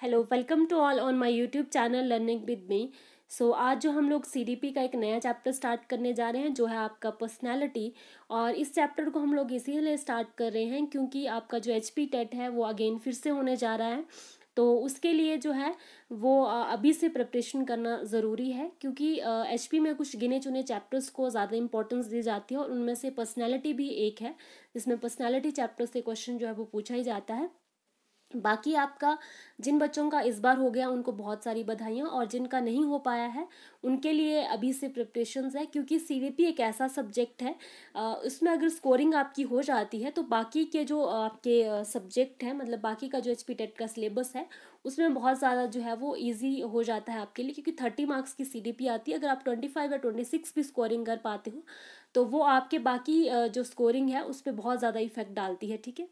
Hello, welcome to all on my YouTube channel learning with me. So आज जो हम लोग सीडीपी का एक नया चैप्टर स्टार्ट करने जा रहे हैं जो है आपका पर्सनालिटी। और इस चैप्टर को हम लोग इसीलिए स्टार्ट कर रहे हैं क्योंकि आपका जो एचपी टेट है वो अगेन फिर से होने जा रहा है। तो उसके लिए जो है वो अभी से प्रिपरेशन करना ज़रूरी है क्योंकि एचपी में कुछ गिने चुने चैप्टर्स को ज़्यादा इंपॉर्टेंस दी जाती है और उनमें से पर्सनैलिटी भी एक है जिसमें पर्सनैलिटी चैप्टर से क्वेश्चन जो है वो पूछा ही जाता है। बाकी आपका जिन बच्चों का इस बार हो गया उनको बहुत सारी बधाइयाँ, और जिनका नहीं हो पाया है उनके लिए अभी से प्रिपरेशंस है क्योंकि सीवीपी एक ऐसा सब्जेक्ट है उसमें अगर स्कोरिंग आपकी हो जाती है तो बाकी के जो आपके सब्जेक्ट हैं, मतलब बाकी का जो एचपी टेट का सिलेबस है उसमें बहुत ज़्यादा जो है वो ईजी हो जाता है आपके लिए, क्योंकि 30 मार्क्स की सीडीपी आती है। अगर आप 25 या 26 भी स्कोरिंग कर पाते हो तो वो आपके बाकी जो स्कोरिंग है उस पर बहुत ज़्यादा इफेक्ट डालती है। ठीक है।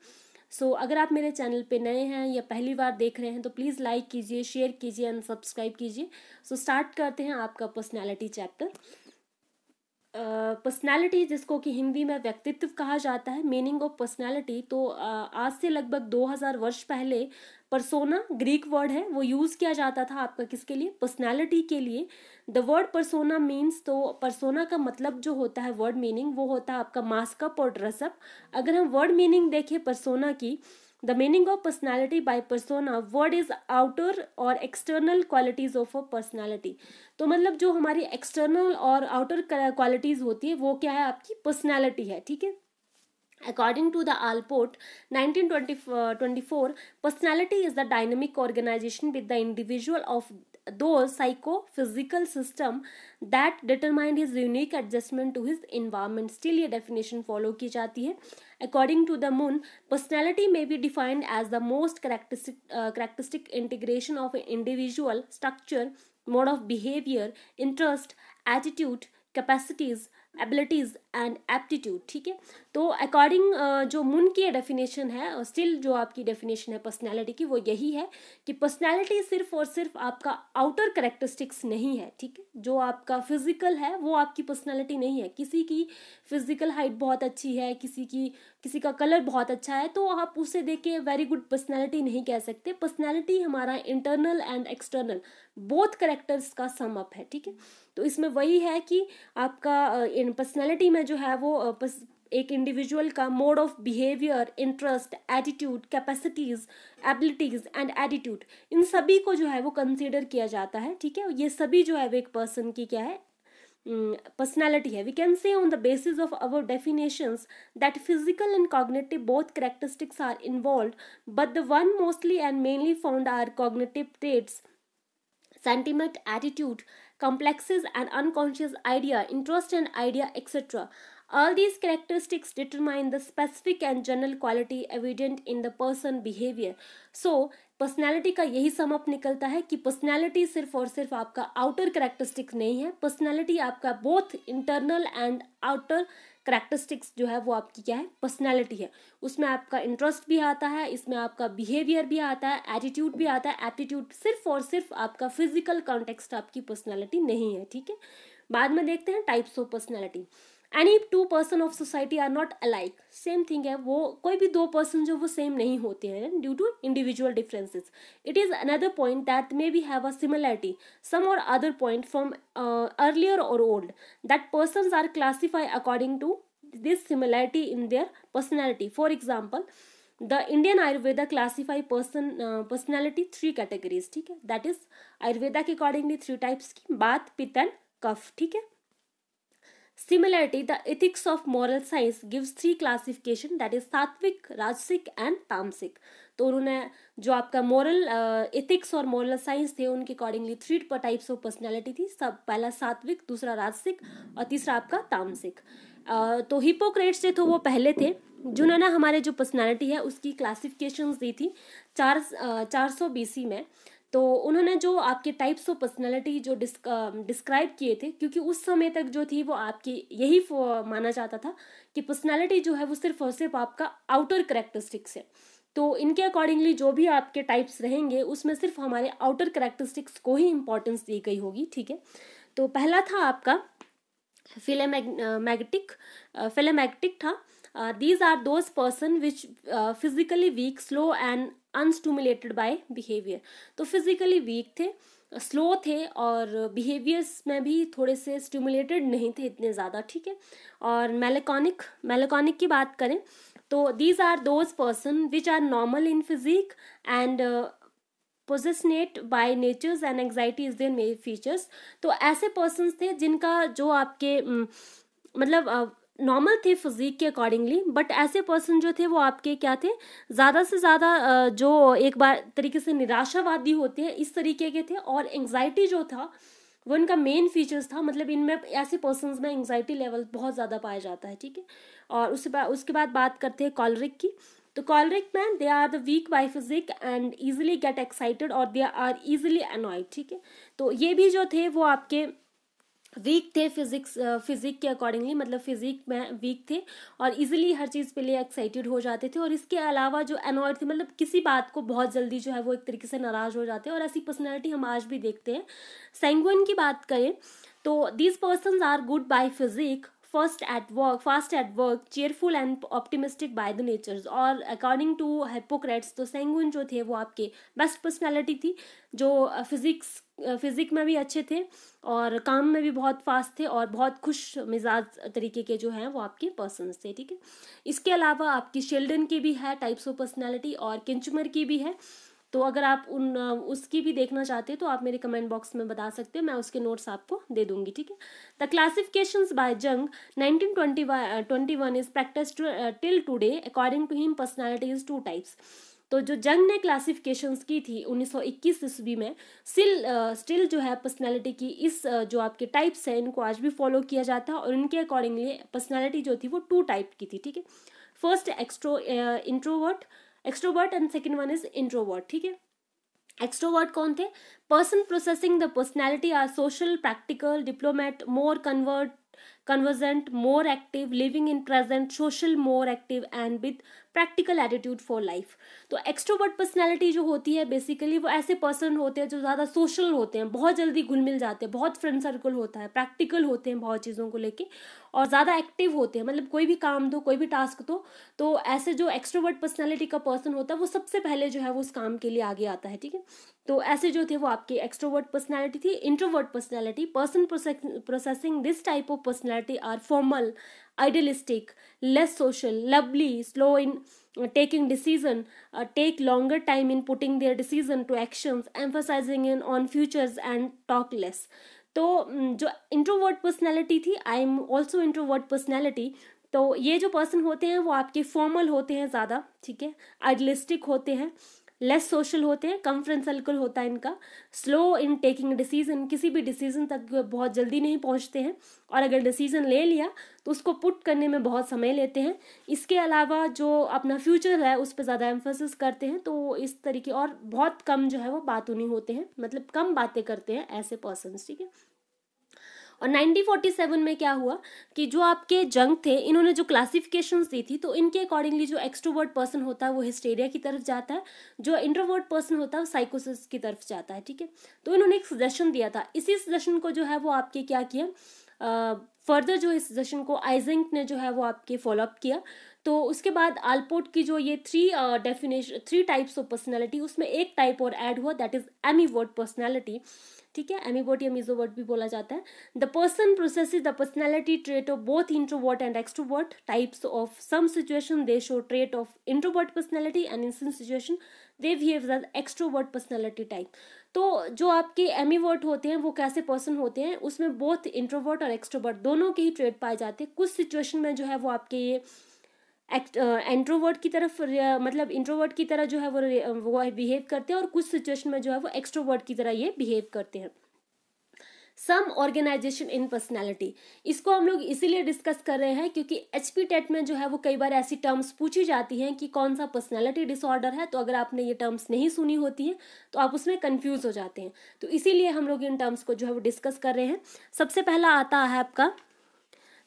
अगर आप मेरे चैनल पे नए हैं या पहली बार देख रहे हैं तो प्लीज़ लाइक कीजिए, शेयर कीजिए एंड सब्सक्राइब कीजिए। स्टार्ट करते हैं आपका पर्सनालिटी चैप्टर। पर्सनालिटी जिसको कि हिंदी में व्यक्तित्व कहा जाता है, मीनिंग ऑफ पर्सनालिटी। तो आज से लगभग 2000 वर्ष पहले पर्सोना ग्रीक वर्ड है वो यूज़ किया जाता था आपका किसके लिए, पर्सनालिटी के लिए। द वर्ड पर्सोना मीन्स, तो पर्सोना का मतलब जो होता है वर्ड मीनिंग वो होता है आपका मास्कअप और ड्रेसअप। अगर हम वर्ड मीनिंग देखें पर्सोना की, the meaning of personality by persona word is outer और external qualities of a personality. तो मतलब जो हमारी एक्सटर्नल और आउटर क्वालिटीज होती है वो क्या है, आपकी पर्सनैलिटी है। ठीक है। According to the Allport 1924, personality is the dynamic organization with the individual of those psychophysical system that determine his unique adjustment to his environment. Still ये definition follow की जाती है। According to the Moon, personality may be defined as the most characteristic integration of an individual structure, mode of behavior, interest, attitude, capacities, abilities and aptitude. ठीक है। तो according जो मुन की डेफिनेशन है और स्टिल जो आपकी डेफिनेशन है पर्सनैलिटी की वो यही है कि पर्सनैलिटी सिर्फ और सिर्फ आपका आउटर कैरेक्टरिस्टिक्स नहीं है। ठीक है। जो आपका फिजिकल है वो आपकी पर्सनैलिटी नहीं है। किसी की फिजिकल हाइट बहुत अच्छी है, किसी का कलर बहुत अच्छा है तो आप उसे देख के वेरी गुड पर्सनैलिटी नहीं कह सकते। पर्सनैलिटी हमारा internal and external both characters का सम अप है। ठीक है। तो इसमें वही है कि आपका पर्सनैलिटी में जो है वो एक इंडिविजुअल का mode of behaviour, interest, attitude, capacities, abilities and attitude, इन सभी को जो है वो कंसीडर किया जाता है। ठीक है। ये सभी जो है वो एक पर्सन की क्या है, personality है। We can say on the basis of our definitions that physical and cognitive both characteristics are involved, but the one mostly and mainly found are cognitive traits, sentiment, attitude, complexes and unconscious idea, interest and idea, etc. All these characteristics determine the specific and general quality evident in the person behavior. So personality का यही sum up निकलता है कि personality सिर्फ और सिर्फ आपका outer characteristics नहीं है। पर्सनैलिटी आपका both internal and outer characteristics जो है वो आपकी क्या है, पर्सनैलिटी है। उसमें आपका इंटरेस्ट भी आता है, इसमें आपका बिहेवियर भी आता है, एटीट्यूड भी आता है, एप्टीट्यूड। सिर्फ और सिर्फ आपका फिजिकल कॉन्टेक्स्ट आपकी पर्सनैलिटी नहीं है। ठीक है। बाद में देखते हैं types of personality. Any two person of society are not alike, same thing है, वो कोई भी दो पर्सन जो वो सेम नहीं होते हैं due to individual differences. It is another point that may be have a similarity some और अदर पॉइंट फ्रॉम अर्लियर और old, that persons are classify according to this similarity in their personality. For example, the Indian Ayurveda classify personality 3 categories. ठीक है। that is Ayurveda के accordingly 3 types की, बात, पित्त and कफ। ठीक है। Similarly, the ethics of moral science gives 3 classification, that is सात्विक, राजसिक एंड तामसिक। तो उन्होंने जो आपका मोरल एथिक्स और मोरल साइंस थे उनके अकॉर्डिंगली 3 टाइप्स ऑफ पर्सनैलिटी थी। सब पहला सात्विक, दूसरा राजसिक और तीसरा आपका तामसिक। तो हिपोक्रेट्स जो थे वो पहले थे जिन्होंने हमारे जो पर्सनैलिटी है उसकी क्लासिफिकेशंस दी थी 400 BC में। तो उन्होंने जो आपके टाइप्स ऑफ पर्सनैलिटी जो डिस्क्राइब किए थे, क्योंकि उस समय तक जो थी वो आपकी यही माना जाता था कि पर्सनैलिटी जो है वो सिर्फ और सिर्फ आपका आउटर कैरेक्टरिस्टिक्स है। तो इनके अकॉर्डिंगली जो भी आपके टाइप्स रहेंगे उसमें सिर्फ हमारे आउटर कैरेक्टरिस्टिक्स को ही इंपॉर्टेंस दी गई होगी। ठीक है। तो पहला था आपका फिलेमैग्नेटिक था। These are those person which physically weak, slow and unstimulated by behaviour. तो फिजिकली वीक थे, स्लो थे, और बिहेवियर्स में भी थोड़े से स्टिमुलेटेड नहीं थे इतने ज़्यादा, ठीक है। और मेलाकोनिक की बात करें तो these are those person which are normal in physique and passionate by natures and anxiety is there main features. तो ऐसे पर्सन्स थे जिनका जो आपके मतलब नॉर्मल थे फिजिक के अकॉर्डिंगली, बट ऐसे पर्सन जो थे वो आपके क्या थे, ज़्यादा से ज़्यादा जो एक बार तरीके से निराशावादी होते हैं इस तरीके के थे, और एंग्जाइटी जो था वो इनका मेन फीचर्स था। मतलब इनमें ऐसे पर्सन्स में एंग्जाइटी लेवल बहुत ज़्यादा पाया जाता है, ठीक है। और उसके बाद बात करते हैं कॉलरिक की। तो choleric man they are the weak by physique and easily get excited और दे आर ईजिली अनॉयड, ठीक है। तो ये भी जो थे वो आपके वीक थे फिजिक के अकॉर्डिंगली, मतलब फिजिक में वीक थे और इजीली हर चीज़ पे लिए एक्साइटेड हो जाते थे। और इसके अलावा जो अनॉयड थे, मतलब किसी बात को बहुत जल्दी जो है वो एक तरीके से नाराज हो जाते हैं, और ऐसी पर्सनैलिटी हम आज भी देखते हैं। सैंग्विन की बात करें तो these persons are good by physique, fast at work, cheerful and optimistic by the natures. और अकॉर्डिंग टू हिप्पोक्रेट्स तो सैंग्विन जो थे वो आपके बेस्ट पर्सनैलिटी थी, जो फिजिक में भी अच्छे थे और काम में भी बहुत फास्ट थे और बहुत खुश मिजाज तरीके के जो हैं वो आपके पर्सन्स थे, ठीक है। इसके अलावा आपकी शेल्डन की भी है टाइप्स ऑफ पर्सनैलिटी, और किंचमर की भी है। तो अगर आप उसकी भी देखना चाहते हैं तो आप मेरे कमेंट बॉक्स में बता सकते हैं, मैं उसके नोट्स आपको दे दूंगी, ठीक है। The classifications by Jung 1921 is practised till today. According to him personality is 2 types. तो जो जंग ने क्लासिफिकेशंस की थी 1921 ईस्वी में, स्टिल जो है पर्सनैलिटी की इस जो आपके टाइप्स हैं इनको आज भी फॉलो किया जाता है, और इनके अकॉर्डिंगली पर्सनैलिटी जो थी वो 2 टाइप की थी, ठीक है। First extrovert and second one is introvert, ठीक है। एक्सट्रोवर्ट कौन थे? Person processing the personality are social, practical, diplomat, more conversant, more active, living in present, social, more active and with practical attitude for life। तो extrovert personality जो होती है basically वो ऐसे पर्सन होते हैं जो ज़्यादा सोशल होते हैं, बहुत जल्दी घुल मिल जाते हैं, बहुत फ्रेंड सर्कल होता है, प्रैक्टिकल होते हैं बहुत चीज़ों को लेके, और ज़्यादा एक्टिव होते हैं। मतलब कोई भी काम दो, कोई भी टास्क दो, तो ऐसे जो एक्सट्रोवर्ट पर्सनैलिटी का पर्सन होता है वो सबसे पहले जो है वो उस काम के लिए आगे आता है, ठीक है। तो ऐसे जो थे वो आपकी एक्सट्रोवर्ट पर्सनैलिटी थी। Introvert personality, person processing this type of personality are formal, idealistic, less social, lovely, slow in taking decision, take longer time in putting their decision to actions, emphasizing on futures and talk less। तो जो introvert personality थी, I am also introvert personality, तो ये जो person होते हैं वो आपके फॉर्मल होते हैं ज़्यादा, ठीक है, आइडियलिस्टिक होते हैं, लेस सोशल होते हैं, कम फ्रेंड सर्कल होता है इनका, स्लो इन टेकिंग डिसीजन, किसी भी डिसीजन तक बहुत जल्दी नहीं पहुंचते हैं, और अगर डिसीजन ले लिया तो उसको पुट करने में बहुत समय लेते हैं। इसके अलावा जो अपना फ्यूचर है उस पर ज़्यादा एम्फोसिस करते हैं, तो इस तरीके, और बहुत कम जो है वो बातूनी होते हैं, मतलब कम बातें करते हैं ऐसे पर्सन्स, ठीक है। और 1947 में क्या हुआ कि जो आपके जंग थे इन्होंने जो क्लासिफिकेशंस दी थी, तो इनके अकॉर्डिंगली जो एक्सट्रोवर्ट पर्सन होता है वो हिस्टेरिया की तरफ जाता है, जो इंट्रोवर्ट पर्सन होता है वो साइकोसिस की तरफ जाता है, ठीक है। तो इन्होंने एक सजेशन दिया था, इसी सजेशन को जो है वो आपके क्या किया, फर्दर जो इस सजेशन को आइजेंक ने जो है वो आपके फॉलोअप किया। तो उसके बाद आलपोर्ट की जो ये 3 टाइप्स ऑफ पर्सनैलिटी, उसमें एक टाइप और ऐड हुआ, दैट इज एमीवर्ट पर्सनैलिटी, ठीक है। एमीवर्ट या मीजोवर्ट भी बोला जाता है। The person processes the personality trait of both introvert and extrovert types of some situation they show trait of introvert personality and in some situation they behave as extrovert personality type. तो जो आपके एमीवर्ट होते हैं वो कैसे person होते हैं, उसमें बोथ इंट्रोवर्ट और एक्सट्रोवर्ट दोनों के ही ट्रेट पाए जाते हैं। कुछ सिचुएशन में जो है वो आपके ये इंट्रोवर्ट की तरफ, मतलब इंट्रोवर्ट की तरह जो है वो बिहेव करते हैं, और कुछ सिचुएशन में जो है वो एक्सट्रोवर्ट की तरह ये बिहेव करते हैं। सम ऑर्गेनाइजेशन इन पर्सनैलिटी, इसको हम लोग इसीलिए डिस्कस कर रहे हैं क्योंकि HP टेट में जो है वो कई बार ऐसी टर्म्स पूछी जाती हैं कि कौन सा पर्सनैलिटी डिसऑर्डर है, तो अगर आपने ये टर्म्स नहीं सुनी होती है तो आप उसमें कंफ्यूज हो जाते हैं, तो इसीलिए हम लोग इन टर्म्स को जो है वो डिस्कस कर रहे हैं। सबसे पहला आता है आपका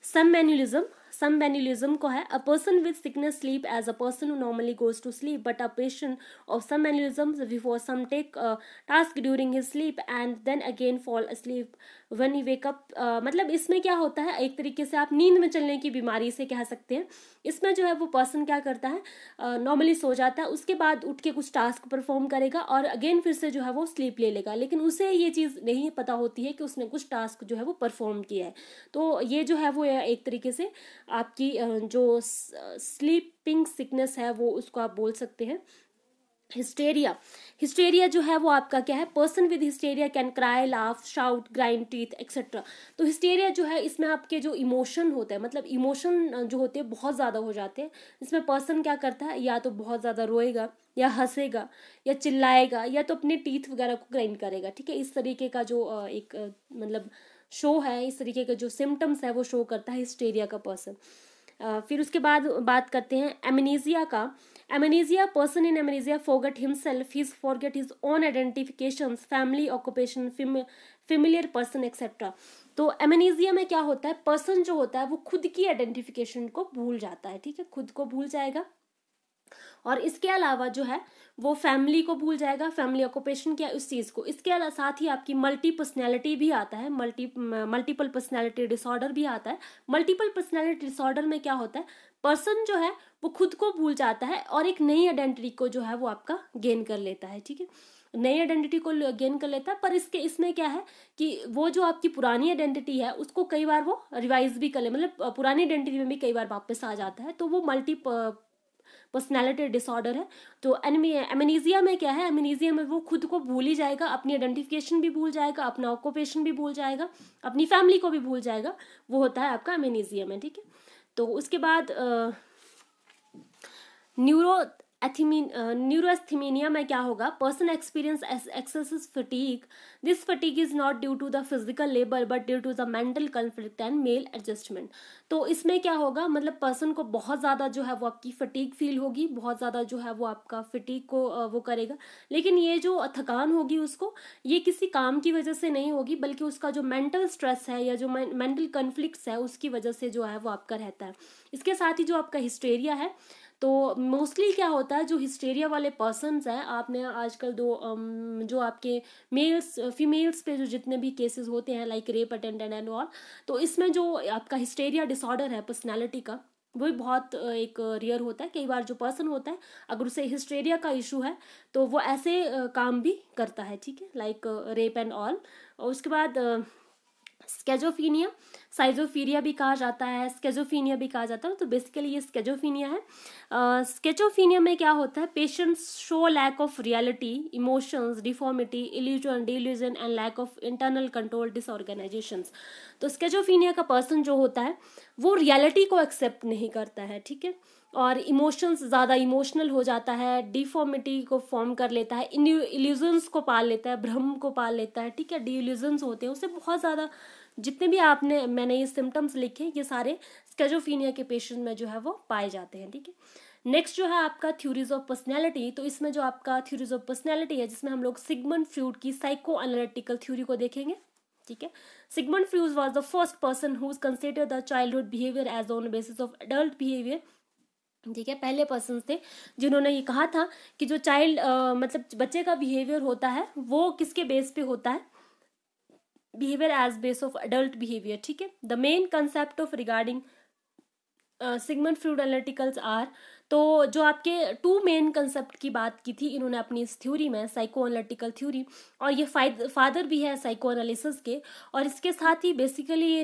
सममैनुअलिज्म। समबेनिलिज्म को है, a person with sickness sleep as a person who normally goes to sleep, but a patient of somnambulism before some take task during his sleep and then again fall asleep when he wake up. मतलब इसमें क्या होता है, एक तरीके से आप नींद में चलने की बीमारी से कह सकते हैं। इसमें जो है वो पर्सन क्या करता है, नॉर्मली सो जाता है, उसके बाद उठ के कुछ टास्क परफॉर्म करेगा और अगेन फिर से जो है वो स्लीप ले लेगा, लेकिन उसे ये चीज़ नहीं पता होती है कि उसने कुछ टास्क जो है वो परफॉर्म किया है। तो ये जो है वो एक तरीके से आपकी जो स्लीपिंग सिकनेस है वो उसको आप बोल सकते हैं हिस्टेरिया। हिस्टेरिया जो है वो आपका क्या है, person with hysteria can cry, laugh, shout, grind teeth etcetera. तो हिस्टेरिया जो है इसमें आपके जो इमोशन होते हैं, मतलब इमोशन जो होते हैं बहुत ज़्यादा हो जाते हैं। इसमें पर्सन क्या करता है, या तो बहुत ज़्यादा रोएगा या हंसेगा या चिल्लाएगा या तो अपने टीथ वगैरह को ग्राइंड करेगा, ठीक है। इस तरीके का जो एक मतलब शो है, इस तरीके का जो सिम्टम्स है वो शो करता है हिस्टेरिया का पर्सन। फिर उसके बाद बात करते हैं एमनीजिया का। Amnesia, person in amnesia forget himself, he forget his own identifications, family, occupation, familiar person etcetera. तो एमनीजिया में क्या होता है, पर्सन जो होता है वो खुद की आइडेंटिफिकेशन को भूल जाता है, ठीक है, खुद को भूल जाएगा। और इसके अलावा जो है वो फैमिली को भूल जाएगा, फैमिली ऑक्यूपेशन क्या उस चीज़ को। इसके अलावा साथ ही आपकी मल्टी पर्सनैलिटी भी आता है, मल्टीपल पर्सनैलिटी डिसऑर्डर भी आता है। मल्टीपल पर्सनैलिटी डिसऑर्डर में क्या होता है, पर्सन जो है वो खुद को भूल जाता है और एक नई आइडेंटिटी को जो है वो आपका गेन कर लेता है, ठीक है, नई आइडेंटिटी को गेन कर लेता है। पर इसमें क्या है कि वो जो आपकी पुरानी आइडेंटिटी है उसको कई बार वो रिवाइज भी कर ले, मतलब पुरानी आइडेंटिटी में भी कई बार वापस आ जाता है, तो वो मल्टी पर्सनैलिटी डिसऑर्डर है। तो एमनीजिया में क्या है, एमनीजिया में वो खुद को भूल ही जाएगा, अपनी आइडेंटिफिकेशन भी भूल जाएगा, अपना ऑक्यूपेशन भी भूल जाएगा, अपनी फैमिली को भी भूल जाएगा, वो होता है आपका एमनीजिया में, ठीक है। तो उसके बाद न्यूरोएस्थीमिया में क्या होगा, person experience excessive fatigue, this fatigue is not due to the physical labour but due to the mental conflict and maladjustment. तो इसमें क्या होगा, मतलब पर्सन को बहुत ज़्यादा जो है वो आपकी फटीग फील होगी, बहुत ज़्यादा जो है वो आपका फटीग को वो करेगा, लेकिन ये जो थकान होगी उसको, ये किसी काम की वजह से नहीं होगी, बल्कि उसका जो मेंटल स्ट्रेस है या जो मेंटल कॉन्फ्लिक्ट्स है उसकी वजह से जो है वो आपका रहता है। इसके साथ ही जो आपका हिस्टेरिया है, तो मोस्टली क्या होता है, जो हिस्टेरिया वाले पर्सन्स हैं, आपने आजकल जो आपके मेल्स फीमेल्स पे जो जितने भी केसेस होते हैं like rape attempt and all, तो इसमें जो आपका हिस्टेरिया डिसऑर्डर है पर्सनालिटी का, वो भी बहुत एक रियर होता है। कई बार जो पर्सन होता है अगर उसे हिस्टेरिया का इशू है तो वो ऐसे काम भी करता है, ठीक है, लाइक रेप एंड ऑल। और उसके बाद स्केजोफीनिया, साइजोफीरिया भी कहा जाता है, स्केजोफीनिया भी कहा जाता है, तो बेसिकली ये स्केजोफीनिया है। स्केजोफीनिया में क्या होता है, patients show lack of reality, emotions, deformity, delusion and lack of internal control, disorganisations. तो स्केजोफीनिया का पर्सन जो होता है वो रियलिटी को एक्सेप्ट नहीं करता है, ठीक है, और इमोशंस ज़्यादा इमोशनल हो जाता है, डिफॉर्मिटी को फॉर्म कर लेता है, इल्यूजन्स को पाल लेता है, भ्रम को पाल लेता है, ठीक है, डिल्यूजन्स होते हैं उससे बहुत ज़्यादा। जितने भी मैंने ये सिम्टम्स लिखे ये सारे स्केजोफीनिया के पेशेंट में जो है वो पाए जाते हैं, ठीक है। नेक्स्ट जो है आपका थ्योरीज ऑफ पर्सनैलिटी। तो इसमें जो आपका थ्योरीज ऑफ पर्सनैलिटी है, जिसमें हम लोग सिगमंड फ्रॉइड की साइको एनालिटिकल थ्योरी को देखेंगे, ठीक है। Sigmund Freud was the first person who considered the childhood behaviour as on basis of adult behaviour, ठीक है, पहले पर्सन थे जिन्होंने ये कहा था कि जो चाइल्ड मतलब बच्चे का बिहेवियर होता है वो किसके बेस पे होता है, behaviour as base of adult behaviour, ठीक है। The main concept of regarding Sigmund Freud analyticals are, तो जो आपके टू मेन कंसेप्ट की बात की थी इन्होंने अपनी इस थ्योरी में, साइको एनालिटिकल थ्योरी, और ये फादर भी है साइको एनालिसिस के, और इसके साथ ही बेसिकली ये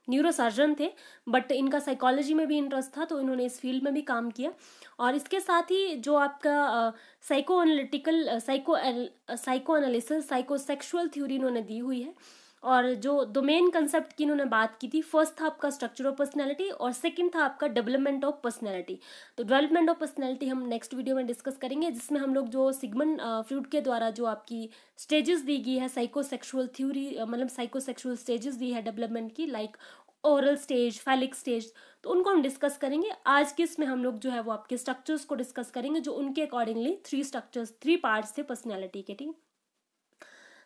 न्यूरो सर्जन थे, बट इनका साइकोलॉजी में भी इंटरेस्ट था तो इन्होंने इस फील्ड में भी काम किया। और इसके साथ ही जो आपका psycho analytical psycho analysis psychosexual theory इन्होंने दी हुई है। और जो दो मेन कंसेप्ट की इन्होंने बात की थी, फर्स्ट था आपका स्ट्रक्चर ऑफ पर्सनैलिटी और सेकंड था आपका डेवलपमेंट ऑफ पर्सनैलिटी। तो डेवलपमेंट ऑफ पर्सनैलिटी हम नेक्स्ट वीडियो में डिस्कस करेंगे, जिसमें हम लोग जो सिगमंड फ्रॉइड के द्वारा जो आपकी स्टेजेस दी गई है साइकोसेक्सुअल थ्योरी, मतलब साइकोसेक्सुअल स्टेजेस दी है डेवलपमेंट की, like oral stage, phallic stage, तो उनको हम डिस्कस करेंगे। आज के इसमें हम लोग जो है वो आपके स्ट्रक्चर्स को डिस्कस करेंगे, जो उनके अकॉर्डिंगली थ्री पार्ट्स थे पर्सनैलिटी के, ठीक,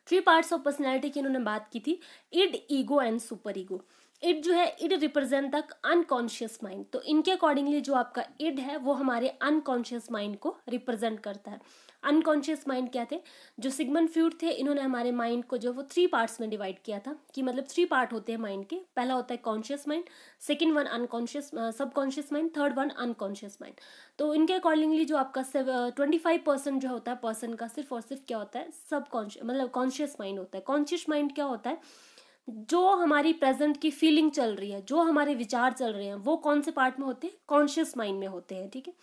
3 पार्ट्स ऑफ पर्सनैलिटी की इन्होंने बात की थी, id, ego and super ego. Id जो है, id represent the unconscious mind. तो इनके अकॉर्डिंगली जो आपका इड है वो हमारे अनकॉन्शियस माइंड को रिप्रेजेंट करता है। अनकॉन्शियस माइंड क्या थे, जो सिगमंड फ्रॉइड थे, इन्होंने हमारे माइंड को जो वो 3 पार्ट्स में डिवाइड किया था, कि मतलब 3 पार्ट होते हैं माइंड के। पहला होता है conscious mind, second one unconscious subconscious mind, third one unconscious mind. तो इनके अकॉर्डिंगली जो आपका 25% जो होता है पर्सन का, सिर्फ और सिर्फ क्या होता है, सबकॉन्शियस मतलब कॉन्शियस माइंड होता है। कॉन्शियस माइंड क्या होता है, जो हमारी प्रेजेंट की फीलिंग चल रही है, जो हमारे विचार चल रहे हैं, वो कौन से पार्ट में होते हैं, कॉन्शियस माइंड में होते हैं। ठीक है,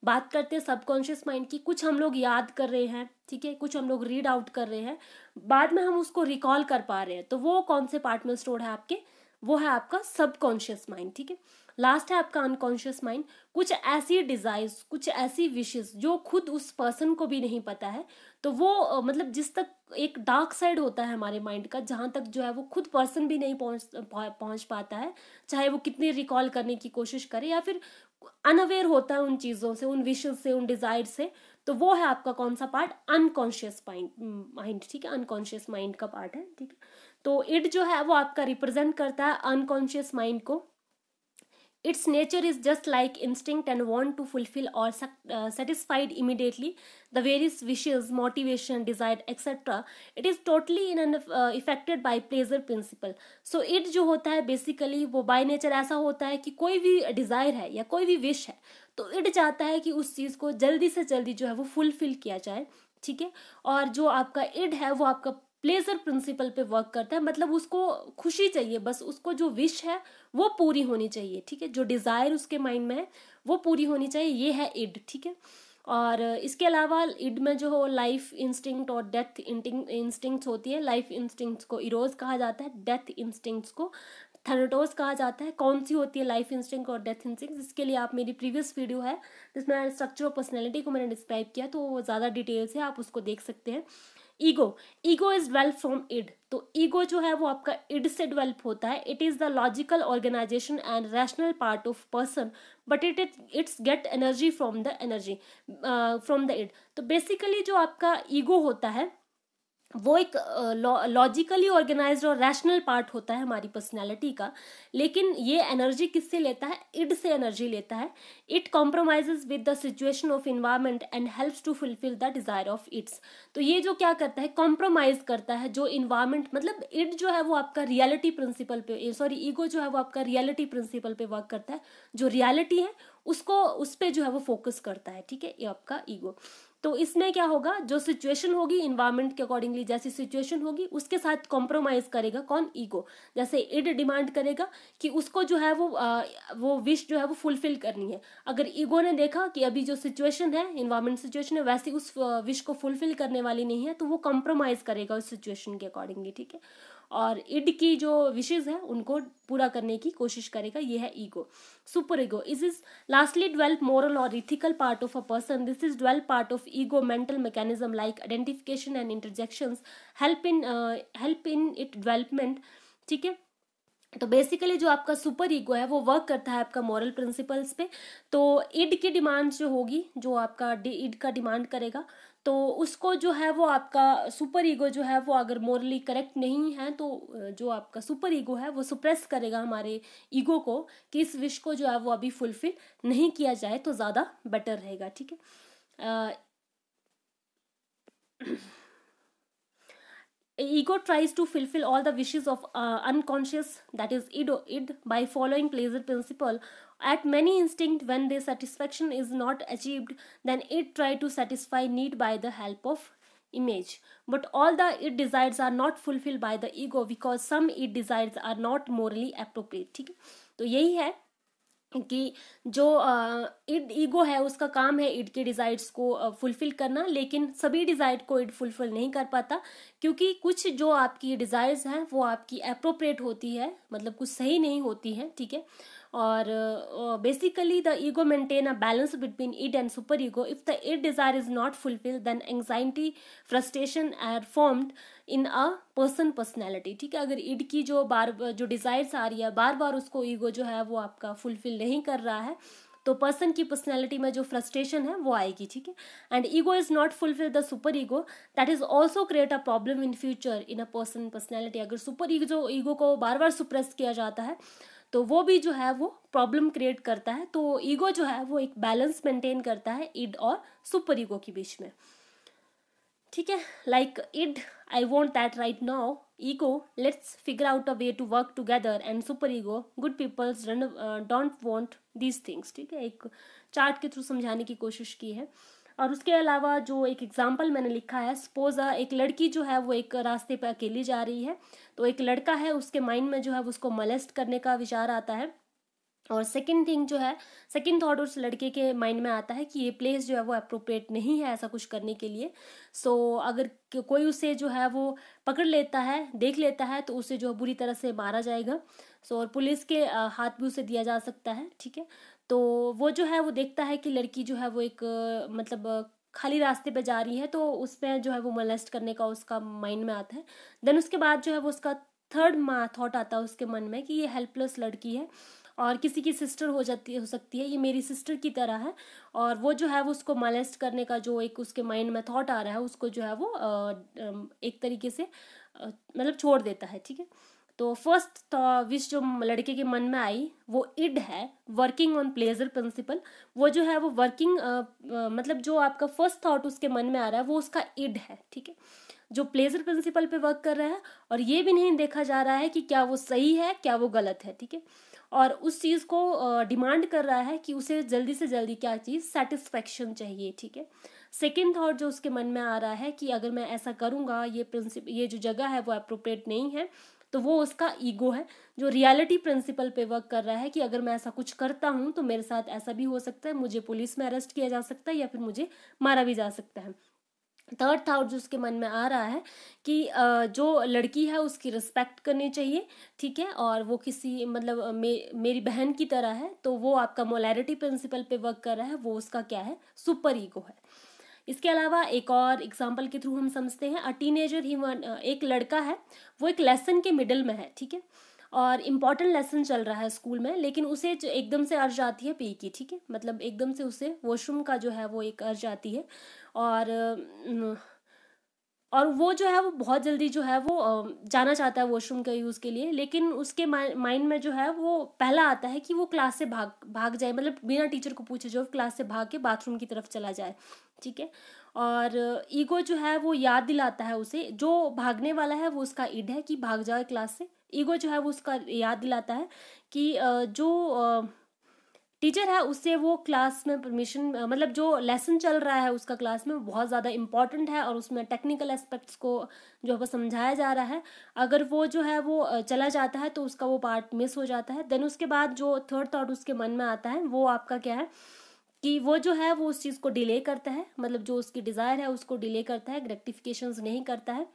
बात करते हैं सबकॉन्शियस माइंड की। कुछ हम लोग याद कर रहे हैं, ठीक है, कुछ हम लोग रीड आउट कर रहे हैं, बाद में हम उसको रिकॉल कर पा रहे हैं, तो वो कौन से पार्ट में स्टोर है आपके, वो है आपका सबकॉन्शियस माइंड। ठीक है, लास्ट है आपका अनकॉन्शियस माइंड। कुछ ऐसी डिजायर्स, कुछ ऐसी विशेस जो खुद उस पर्सन को भी नहीं पता है, तो वो मतलब जिस तक एक डार्क साइड होता है हमारे माइंड का, जहाँ तक जो है वो खुद पर्सन भी नहीं पहुंच पाता है, चाहे वो कितनी रिकॉल करने की कोशिश करे, या फिर अनअवेयर होता है उन चीज़ों से, उन विशेस से, उन डिजायर से, तो वो है आपका कौन सा पार्ट, अनकॉन्शियस माइंड। ठीक है, अनकॉन्शियस माइंड का पार्ट है। ठीक है, तो इट जो है वो आपका रिप्रेजेंट करता है अनकॉन्शियस माइंड को। Its nature is just like instinct and want to fulfill or satisfied immediately the various wishes, motivation, desire, etc. It is totally affected by pleasure principle. So it जो होता है basically वो by nature ऐसा होता है कि कोई भी desire है या कोई भी wish है, तो it चाहता है कि उस चीज़ को जल्दी से जल्दी जो है वो फुलफिल किया जाए। ठीक है, और जो आपका इड है वो आपका प्लेजर प्रिंसिपल पे वर्क करता है, मतलब उसको खुशी चाहिए, बस उसको जो विश है वो पूरी होनी चाहिए। ठीक है, जो डिजायर उसके माइंड में है वो पूरी होनी चाहिए, ये है इड। ठीक है, और इसके अलावा इड में जो हो लाइफ इंस्टिंक्ट और डेथ इंस्टिंक्ट्स होती है। लाइफ इंस्टिंक्ट्स को इरोज कहा जाता है, डेथ इंस्टिंक्ट्स को थैनेटोस कहा जाता है। कौन सी होती है लाइफ इंस्टिंक्ट और डेथ इंस्टिंक्ट, इसके लिए आप मेरी प्रीवियस वीडियो है जिसमें स्ट्रक्चर ऑफ पर्सनैलिटी को मैंने डिस्क्राइब किया, तो वो ज़्यादा डिटेल्स है, आप उसको देख सकते हैं। Ego, ego is develop from id. तो ईगो जो है वो आपका इड से डेवलप होता है। It is the logical organisation and rational part of person, but its get energy from the id. तो बेसिकली जो आपका ईगो होता है वो एक लॉजिकली ऑर्गेनाइज्ड और रैशनल पार्ट होता है हमारी पर्सनैलिटी का, लेकिन ये एनर्जी किससे लेता है, इड से एनर्जी लेता है। It compromises with the situation of environment and helps to fulfil the desire of its. तो ये जो क्या करता है, कॉम्प्रोमाइज करता है जो इन्वायरमेंट, मतलब इड जो है वो आपका रियलिटी प्रिंसिपल पे, सॉरी ईगो जो है वो आपका रियलिटी प्रिंसिपल पे वर्क करता है। जो रियलिटी है उसको, उस पर जो है वो फोकस करता है। ठीक है, ये आपका ईगो। तो इसमें क्या होगा, जो सिचुएशन होगी इन्वायरमेंट के अकॉर्डिंगली, जैसी सिचुएशन होगी उसके साथ कॉम्प्रोमाइज करेगा कौन, ईगो। जैसे इड डिमांड करेगा कि उसको जो है वो विश जो है वो फुलफिल करनी है। अगर ईगो ने देखा कि अभी जो सिचुएशन है, इन्वायरमेंट सिचुएशन है, वैसी उस विश को फुलफिल करने वाली नहीं है, तो वो कॉम्प्रोमाइज करेगा उस सिचुएशन के अकॉर्डिंगली। ठीक है, और इड की जो विशेज है उनको पूरा करने की कोशिश करेगा, ये है ego. Super ego is lastly develop moral और ethical part of a person. This is develop part of ego mental mechanism like identification and interjections help in it development. ठीक है, तो बेसिकली जो आपका सुपर ईगो है वो work करता है आपका मॉरल प्रिंसिपल्स पे। तो इड की डिमांड जो होगी, जो आपका इड का डिमांड करेगा, तो उसको जो है वो आपका सुपर ईगो जो है वो अगर मोरली करेक्ट नहीं है, तो जो आपका सुपर ईगो है वो सुप्रेस करेगा हमारे ईगो को, कि इस विश को जो है वो अभी फुलफिल नहीं किया जाए तो ज़्यादा बेटर रहेगा। ठीक है, ego tries to fulfill all the wishes of unconscious, that is id by following pleasure principle. At many instinct, when their satisfaction is not achieved, then it try to satisfy need by the help of image. But all the id desires are not fulfilled by the ego because some id desires are not morally appropriate. ठीक है, तो यही है कि जो end ego है उसका काम है इड के डिजायर्स को फुलफिल करना, लेकिन सभी डिजायर को इड फुलफिल नहीं कर पाता, क्योंकि कुछ जो आपकी डिजायर्स हैं वो आपकी अप्रोप्रिएट होती है, मतलब कुछ सही नहीं होती है। ठीक है, और basically the ego maintain a balance between id and super ego. If the id desire is not fulfilled then anxiety frustration are formed in a personality. ठीक है, अगर इड की जो डिजायर्स आ रही है बार बार उसको ईगो जो है वो आपका फुलफिल नहीं कर रहा है, तो पर्सन की पर्सनैलिटी में जो फ्रस्ट्रेशन है वो आएगी, ठीक है। And ego is not fulfil the super ego, that is also create a problem in future in a person personality. अगर सुपर ईगो को बार बार सुप्रेस किया जाता है तो वो भी जो है वो प्रॉब्लम क्रिएट करता है। तो ईगो जो है वो एक बैलेंस मेंटेन करता है इड और सुपर ईगो के बीच में, ठीक है। Like id, I want that right now, ego, let's figure out a way to work together, and super ego, good peoples don't want these things, ठीक है। एक चार्ट के थ्रू समझाने की कोशिश की है। और उसके अलावा जो एक एग्जाम्पल मैंने लिखा है, सपोज एक लड़की जो है वो एक रास्ते पे अकेली जा रही है, तो एक लड़का है उसके माइंड में जो है उसको मोलेस्ट करने का विचार आता है, और सेकंड थिंग जो है, सेकंड थॉट उस लड़के के माइंड में आता है कि ये प्लेस जो है वो अप्रोप्रिएट नहीं है ऐसा कुछ करने के लिए। सो अगर कोई उसे जो है वो पकड़ लेता है, देख लेता है, तो उसे जो बुरी तरह से मारा जाएगा। सो और पुलिस के हाथ भी उसे दिया जा सकता है, ठीक है। तो वो जो है वो देखता है कि लड़की जो है वो एक मतलब खाली रास्ते पे जा रही है, तो उसमें जो है वो मोलेस्ट करने का उसका माइंड में आता है। देन उसके बाद जो है वो उसका थर्ड थॉट आता है उसके मन में कि ये हेल्पलेस लड़की है और किसी की सिस्टर हो सकती है, ये मेरी सिस्टर की तरह है, और वो जो है वो उसको मोलेस्ट करने का जो एक उसके माइंड में थॉट आ रहा है उसको जो है वो एक तरीके से मतलब छोड़ देता है, ठीक है। तो फर्स्ट विश जो लड़के के मन में आई वो इड है, वर्किंग ऑन प्लेजर प्रिंसिपल। वो जो है वो वर्किंग मतलब जो आपका फर्स्ट थॉट उसके मन में आ रहा है वो उसका इड है, ठीक है, जो प्लेजर प्रिंसिपल पे वर्क कर रहा है, और ये भी नहीं देखा जा रहा है कि क्या वो सही है क्या वो गलत है, ठीक है। और उस चीज़ को डिमांड कर रहा है कि उसे जल्दी से जल्दी क्या चीज़, सेटिस्फेक्शन चाहिए, ठीक है। सेकेंड थॉट जो उसके मन में आ रहा है कि अगर मैं ऐसा करूँगा, ये जो जगह है वो अप्रोप्रिएट नहीं है, तो वो उसका ईगो है जो रियलिटी प्रिंसिपल पे वर्क कर रहा है कि अगर मैं ऐसा कुछ करता हूँ तो मेरे साथ ऐसा भी हो सकता है, मुझे पुलिस में अरेस्ट किया जा सकता है या फिर मुझे मारा भी जा सकता है। थर्ड थॉट जो उसके मन में आ रहा है कि जो लड़की है उसकी रिस्पेक्ट करनी चाहिए, ठीक है, और वो किसी मतलब मेरी बहन की तरह है, तो वो आपका मोलैरिटी प्रिंसिपल पे वर्क कर रहा है, वो उसका क्या है, सुपर ईगो है। इसके अलावा एक और एग्जाम्पल के थ्रू हम समझते हैं, अ टीनेजर एक लड़का है, वो एक लेसन के मिडिल में है, ठीक है, और इम्पॉर्टेंट लेसन चल रहा है स्कूल में, लेकिन उसे एकदम से अर्ज आती है पी की, ठीक है, मतलब एकदम से उसे वॉशरूम का जो है वो एक अर्ज आती है, और वो जो है वो बहुत जल्दी जो है वो जाना चाहता है वॉशरूम के यूज़ के लिए, लेकिन उसके माइंड में जो है वो पहला आता है कि वो क्लास से भाग जाए, मतलब बिना टीचर को पूछे जो क्लास से भाग के बाथरूम की तरफ चला जाए, ठीक है। और ईगो जो है वो याद दिलाता है उसे, जो भागने वाला है वो उसका इड है कि भाग जाए क्लास से, ईगो जो है वो उसका याद दिलाता है कि जो टीचर है उससे वो क्लास में परमिशन, मतलब जो लेसन चल रहा है उसका क्लास में बहुत ज़्यादा इम्पॉर्टेंट है और उसमें टेक्निकल एस्पेक्ट्स को जो है वो समझाया जा रहा है, अगर वो जो है वो चला जाता है तो उसका वो पार्ट मिस हो जाता है। देन उसके बाद जो थर्ड थॉट उसके मन में आता है वो आपका क्या है कि वो जो है वो उस चीज़ को डिले करता है, मतलब जो उसकी डिज़ायर है उसको डिले करता है, ग्रेटिफिकेशंस नहीं करता है।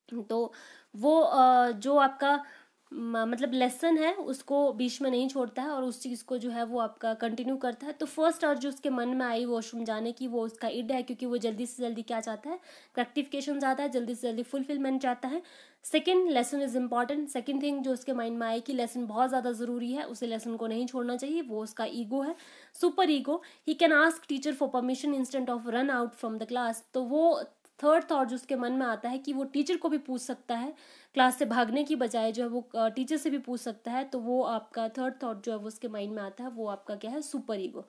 तो वो जो आपका मतलब लेसन है उसको बीच में नहीं छोड़ता है और उस चीज़ को जो है वो आपका कंटिन्यू करता है। तो फर्स्ट और जो उसके मन में आई वॉशरूम जाने की, वो उसका इड है, क्योंकि वो जल्दी से जल्दी क्या चाहता है, ग्रेटिफिकेशन चाहता है, जल्दी से जल्दी फुलफिलमेंट चाहता है। Second, lesson is important, second thing जो उसके माइंड में आई कि लेसन बहुत ज़्यादा ज़रूरी है, उसे लेसन को नहीं छोड़ना चाहिए, वो उसका ईगो है, super ego. He can ask teacher for permission instant of run out from the class. तो वो थर्ड थॉट जो उसके मन में आता है कि वो टीचर को भी पूछ सकता है, क्लास से भागने की बजाय जो है वो टीचर से भी पूछ सकता है, तो वो आपका थर्ड थॉट जो है वो उसके माइंड में आता है, वो आपका क्या है, सुपर ईगो।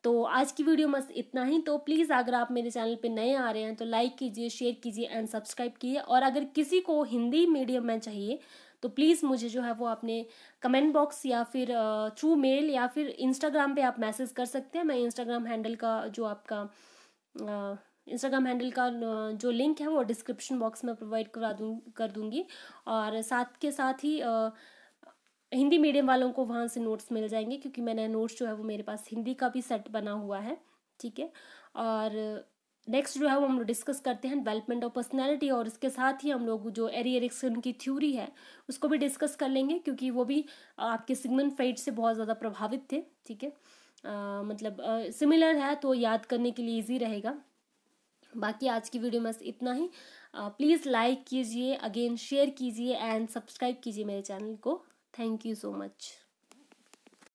तो आज की वीडियो बस इतना ही। तो प्लीज़ अगर आप मेरे चैनल पे नए आ रहे हैं तो लाइक कीजिए, शेयर कीजिए एंड सब्सक्राइब कीजिए, और अगर किसी को हिंदी मीडियम में चाहिए तो प्लीज़ मुझे जो है वो अपने कमेंट बॉक्स या फिर थ्रू मेल या फिर इंस्टाग्राम पे आप मैसेज कर सकते हैं। मैं इंस्टाग्राम हैंडल का जो आपका इंस्टाग्राम हैंडल का जो लिंक है वो डिस्क्रिप्शन बॉक्स में प्रोवाइड कर दूंगी, और साथ के साथ ही हिंदी मीडियम वालों को वहाँ से नोट्स मिल जाएंगे, क्योंकि मैंने नोट्स जो है वो मेरे पास हिंदी का भी सेट बना हुआ है, ठीक है। और नेक्स्ट जो है वो हम लोग डिस्कस करते हैं डेवलपमेंट ऑफ पर्सनैलिटी, और इसके साथ ही हम लोग जो एरी एरिक्सन की थ्योरी है उसको भी डिस्कस कर लेंगे, क्योंकि वो भी आपके सिगमंड फ्राइड से बहुत ज़्यादा प्रभावित थे, ठीक है। मतलब सिमिलर है तो याद करने के लिए ईजी रहेगा। बाकी आज की वीडियो में इतना ही। प्लीज़ लाइक कीजिए, अगेन शेयर कीजिए एंड सब्सक्राइब कीजिए मेरे चैनल को। Thank you so much.